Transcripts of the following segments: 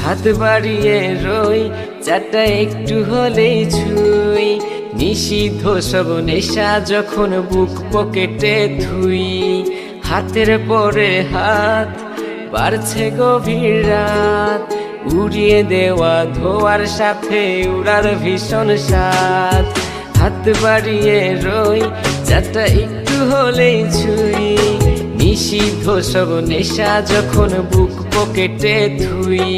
হাত বাড়িয়ে রই চাটা একটু হলেই ছুঁই, নিষিদ্ধ সব নেশা যখন বুক পকেটে থুই। হাতের পরে হাত বাড়ছে গভীর রাত, উড়িয়ে দেওয়া ধোয়ার সাথে উড়ার ভীষণ স্বাদ। হাত বাড়িয়ে রই চাটা একটু হলেই ছুঁই, নিষিদ্ধ সব নেশা যখন বুক পকেটে থুই।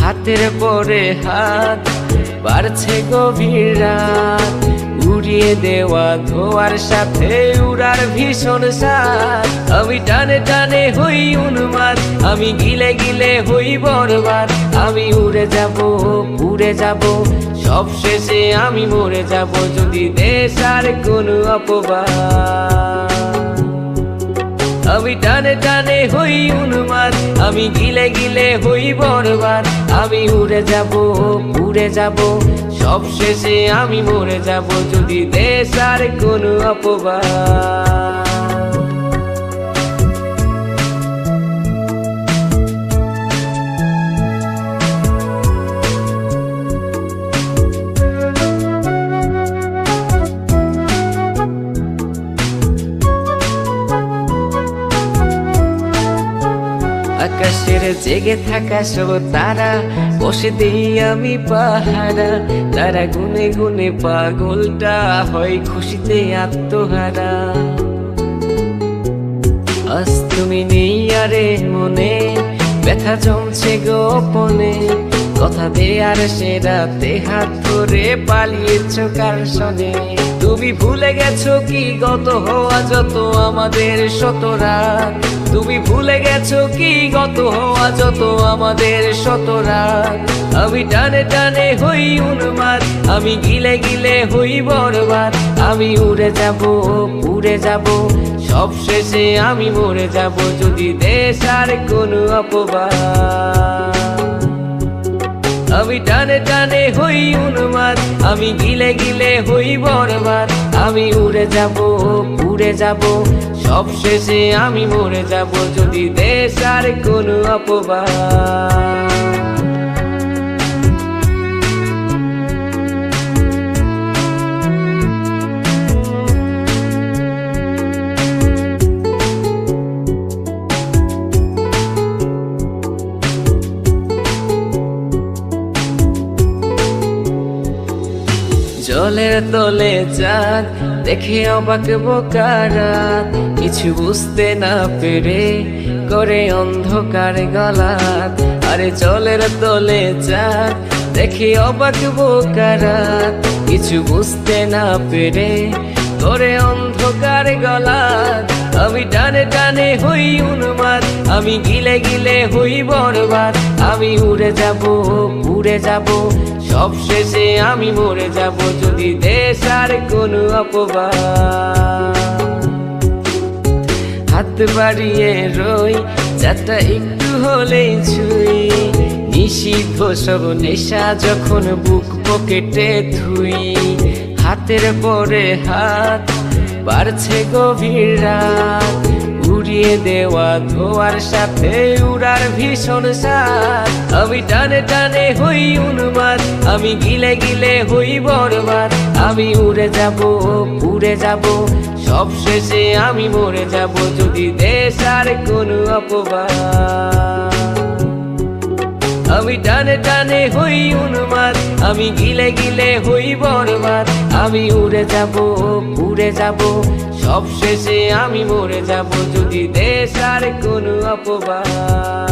হাতের পরে হাত বাড়ছে গভীর রাত, উড়িয়ে দেওয়া ধোয়ার সাথে উড়ার ভীষণ স্বাদ। আমি টানে টানে হই উন্মাদ, আমি গিলে গিলে হই বরবাদ। আমি উড়ে যাব উড়ে যাব, সব শেষে আমি মরে যাব যদি দেশ আর কোনো অপবাদ। আমি টানে টানে হই উন্মাদ, আমি গিলে গিলে হই বরবাদ। আমি উড়ে যাব উড়ে যাব, সব শেষে আমি মরে যাব যদি দেশ আর কোনো অপবাদ। আকাশের জেগে থাকা সব তারা বসে দেই আমি পাহারা। তারা গুনে গুনে পাগলটা হয় খুশিতে আত্মহারা। আজ তুমি নেই আরে মনে, ব্যথা জমছে গোপনে। কথা দেয়ার সে রাতে হাত ধরে পালিয়েছ কার সনে। তুমি ভুলে গেছো কি গত হওয়া যত আমাদের শত রাত। তুমি ভুলে গেছো কি গত হওয়া যত আমাদের শত রাত। আমি টানে টানে হই উন্মাদ, আমি গিলে গিলে হই বরবাদ। আমি উড়ে যাব উড়ে যাব, সব শেষে আমি মরে যাব যদি দেশ আর কোনো অপবাদ। আমি টানে টানে হই উন্মাদ, আমি গিলে গিলে হই বরবাদ। আমি উড়ে যাব উড়ে যাব, সব শেষে আমি মরে যাব যদি দেশ আর কোনো অপবাদ। জলের তলে চাঁদ দেখে অবাক বোকারা, কিছু বুঝতে না পেরে করে অন্ধকার গলাত। আরে জলের তলে চাঁদ দেখে অবাক বোকারা, কিছু বুঝতে না পেরে করে অন্ধকার গলাত। আমি টানে টানে হই উন্মাদ, আমি গিলে গিলে হই বরবাদ। আমি উড়ে যাব উড়ে যাব, সব শেষে আমি মরে যাব যদি দেশ আর কোনো অপবাদ। হাত বাড়িয়ে রই চাটা একটু হলেই ছুঁই, নিষিদ্ধ সব নেশা যখন বুক পকেটে থুই। হাতের পরে হাত বাড়ছে গভীর রাত, উড়িয়ে দেওয়া ধোয়ার সাথে উড়ার ভীষণ স্বাদ। আমি টানে টানে হই উন্মাদ, আমি গিলে গিলে হই বরবাদ। আমি উড়ে যাব উড়ে যাব, সব শেষে আমি মরে যাব যদি দেশ আর কোনো অপবাদ। আমি টানে টানে হই উন্মাদ, আমি গিলে গিলে হই বরবাদ। আমি উড়ে যাব উড়ে যাব, সব শেষে আমি মরে যাব যদি দেশ আর কোনো অপবাদ।